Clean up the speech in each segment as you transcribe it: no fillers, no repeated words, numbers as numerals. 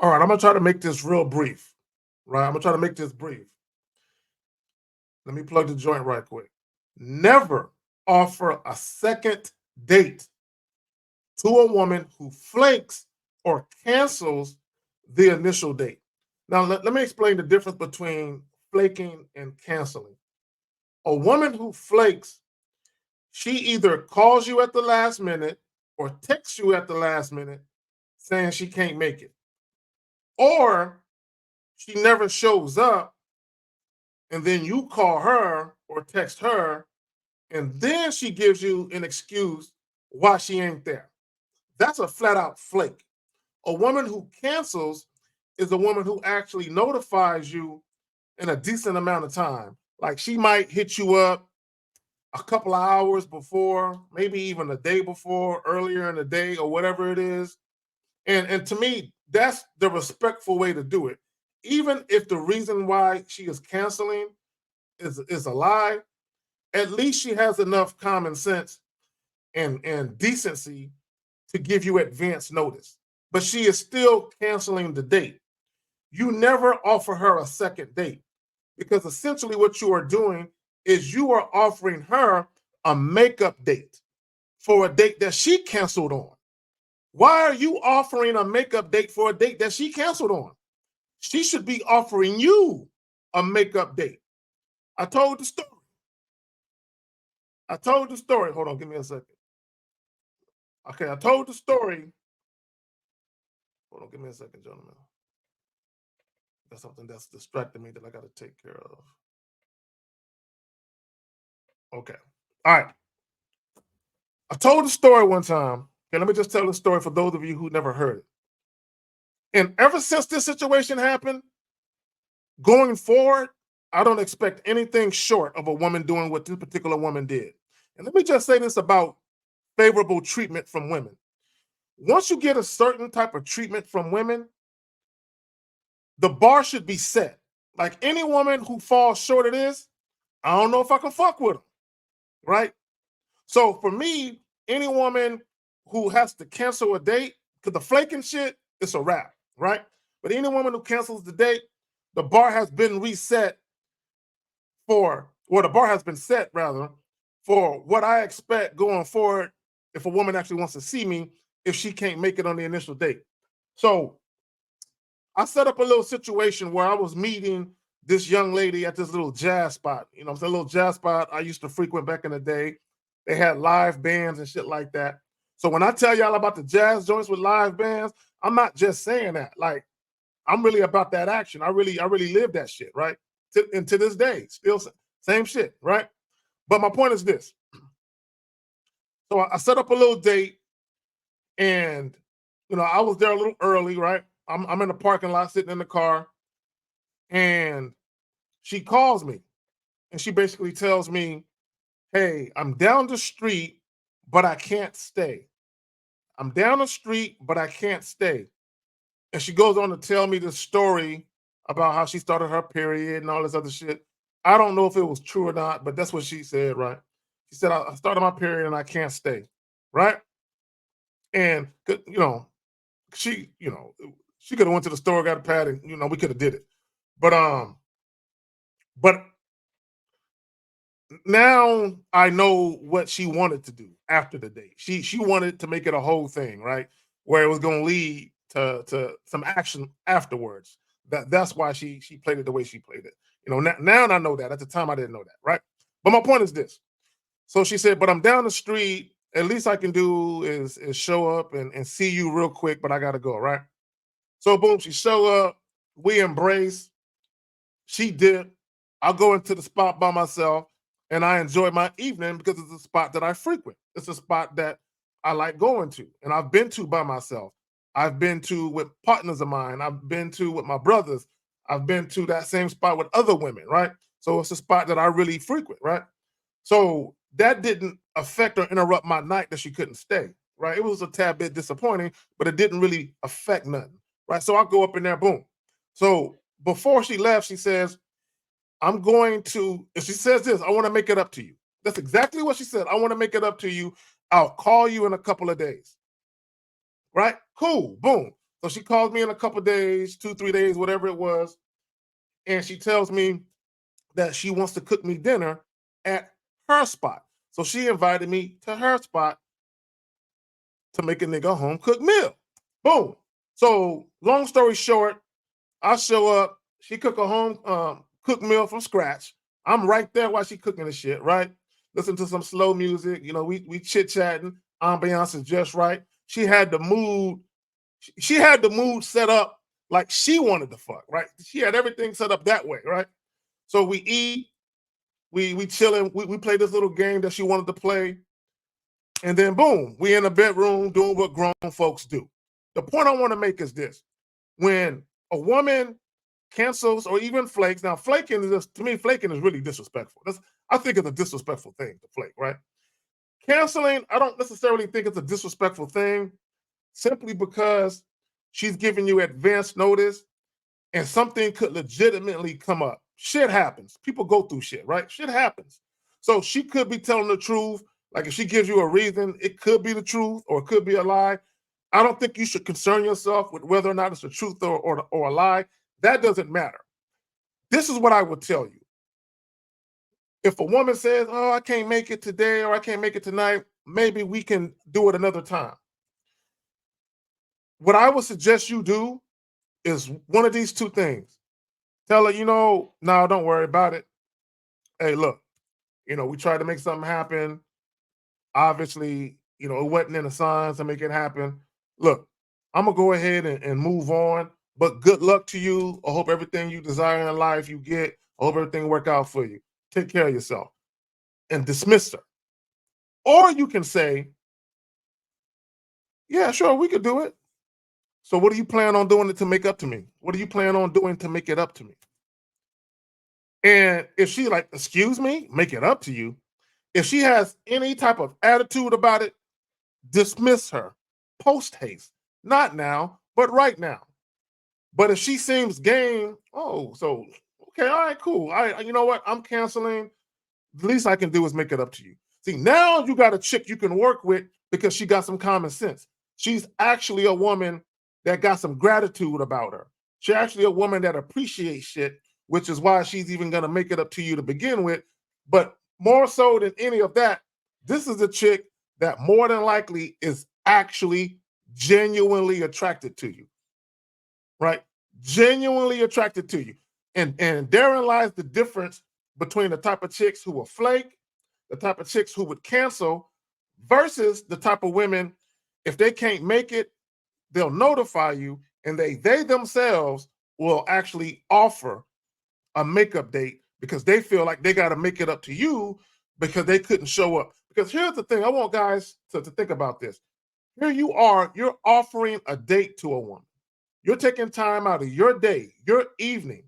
All right, I'm gonna try to make this real brief. Right, I'm gonna try to make this brief. Let me plug the joint right quick. Never offer a second date to a woman who flakes or cancels the initial date. Now, let me explain the difference between flaking and canceling. A woman who flakes, she either calls you at the last minute or texts you at the last minute saying she can't make it, or she never shows up and then you call her or text her and then she gives you an excuse why she ain't there. That's a flat out flake. A woman who cancels is a woman who actually notifies you in a decent amount of time. Like she might hit you up a couple of hours before, maybe even a day before, earlier in the day, or whatever it is. And to me, that's the respectful way to do it. Even if the reason why she is canceling is a lie, at least she has enough common sense and decency to give you advance notice. But she is still canceling the date. You never offer her a second date because essentially what you are doing is you are offering her a makeup date for a date that she canceled on. Why are you offering a makeup date for a date that she canceled on? She should be offering you a makeup date. I told the story. I told the story. Hold on, give me a second. Okay, I told the story. Hold on, give me a second, gentlemen. That's something that's distracting me that I got to take care of. Okay. All right. I told the story one time. Okay, let me just tell the story for those of you who never heard it. And ever since this situation happened, going forward, I don't expect anything short of a woman doing what this particular woman did. And let me just say this about favorable treatment from women. Once you get a certain type of treatment from women, the bar should be set. Like any woman who falls short of this, I don't know if I can fuck with them, right? So for me, any woman who has to cancel a date, because the flaking shit, it's a wrap, right? But any woman who cancels the date, the bar has been reset the bar has been set rather, for what I expect going forward if a woman actually wants to see me if she can't make it on the initial date. So I set up a little situation where I was meeting this young lady at this little jazz spot. You know, it's a little jazz spot I used to frequent back in the day. They had live bands and shit like that. So when I tell y'all about the jazz joints with live bands, I'm not just saying that. Like, I'm really about that action. I really live that shit, right? And to this day, still same shit, right? But my point is this. So I set up a little date, and I was there a little early, right? I'm in the parking lot sitting in the car, and she calls me, and she basically tells me, "Hey, I'm down the street, but I can't stay. I'm down the street, but I can't stay." And she goes on to tell me the story about how she started her period and all this other shit. I don't know if it was true or not, but that's what she said, right? She said, I started my period and I can't stay, right? And, she, she could have went to the store, got a pad, and, we could have did it. But now I know what she wanted to do after the date. She wanted to make it a whole thing, right? Where it was going to lead to some action afterwards. That's why she played it the way she played it. Now I know that. At the time I didn't know that, right? But my point is this. So she said, "But I'm down the street. At least I can do is show up and see you real quick, but I gotta go, right?" So boom, she show up, we embrace, she did. I'll go into the spot by myself and I enjoy my evening because it's a spot that I frequent. It's a spot that I like going to and I've been to by myself. I've been to with partners of mine. I've been to with my brothers. I've been to that same spot with other women, right? So it's a spot that I really frequent, right? So that didn't affect or interrupt my night that she couldn't stay, right? It was a tad bit disappointing, but it didn't really affect nothing, right? So I go up in there, boom. So before she left, she says, "I'm going to," if she says this, "I want to make it up to you." That's exactly what she said. "I want to make it up to you. I'll call you in a couple of days." Right? Cool. Boom. So she calls me in a couple days, 2-3 days, whatever it was, and she tells me that she wants to cook me dinner at her spot. So she invited me to her spot to make a nigga a home cooked meal. Boom. So long story short, I show up. She cook a home cooked meal from scratch. I'm right there while she cooking the shit. Right. Listen to some slow music. You know, we chit chatting. Ambiance is just right. She had the mood. She had the mood set up like she wanted to fuck. Right. She had everything set up that way. Right. So we eat. We chilling. We play this little game that she wanted to play. And then boom, we in the bedroom doing what grown folks do. The point I want to make is this. When a woman cancels or even flakes, now flaking is just, to me, flaking is really disrespectful. I think it's a disrespectful thing to flake, right? Canceling, I don't necessarily think it's a disrespectful thing simply because she's giving you advance notice and something could legitimately come up. Shit happens. People go through shit, right? Shit happens. So she could be telling the truth. Like if she gives you a reason, it could be the truth or it could be a lie. I don't think you should concern yourself with whether or not it's the truth or a lie. That doesn't matter. This is what I would tell you. If a woman says, oh, I can't make it today or I can't make it tonight, maybe we can do it another time. What I would suggest you do is one of these two things. Tell her, no, don't worry about it. Hey, look, we tried to make something happen. Obviously, it wasn't in the signs to make it happen. Look, I'm going to go ahead and move on, but good luck to you. I hope everything you desire in life you get. I hope everything work out for you. Take care of yourself and dismiss her. Or you can say, yeah, sure, we could do it. So what do you plan on doing to make up to me? What do you plan on doing to make it up to me? And if she like, excuse me, make it up to you. If she has any type of attitude about it, dismiss her post haste. Not now, but right now. But if she seems game, so okay, all right, cool. You know what? I'm canceling. The least I can do is make it up to you. See, now you got a chick you can work with because she got some common sense. She's actually a woman that got some gratitude about her. She's actually a woman that appreciates shit, which is why she's even going to make it up to you to begin with. But more so than any of that, this is a chick that more than likely is actually genuinely attracted to you, right? Genuinely attracted to you. And therein lies the difference between the type of chicks who will flake, the type of chicks who would cancel, versus the type of women, if they can't make it, they'll notify you, and they themselves will actually offer a makeup date because they feel like they got to make it up to you because they couldn't show up. Because here's the thing, I want guys to think about this. Here you are, you're offering a date to a woman. You're taking time out of your day, your evening,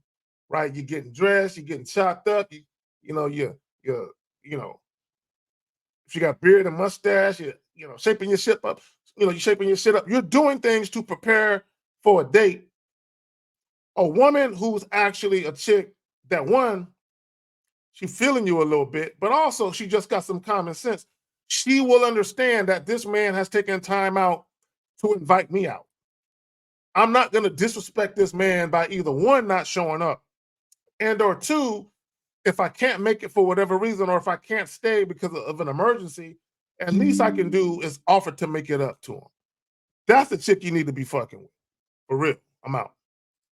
right? You're getting dressed, you're getting chopped up, you're if you got beard and mustache, you're shaping your shit up, you're shaping your shit up. You're doing things to prepare for a date. A woman who's actually a chick that one, she feeling you a little bit, but also she just got some common sense. She will understand that this man has taken time out to invite me out. I'm not going to disrespect this man by either one, not showing up, and or two, if I can't make it for whatever reason, or if I can't stay because of an emergency, at least I can do is offer to make it up to him. That's the chick you need to be fucking with. For real. I'm out.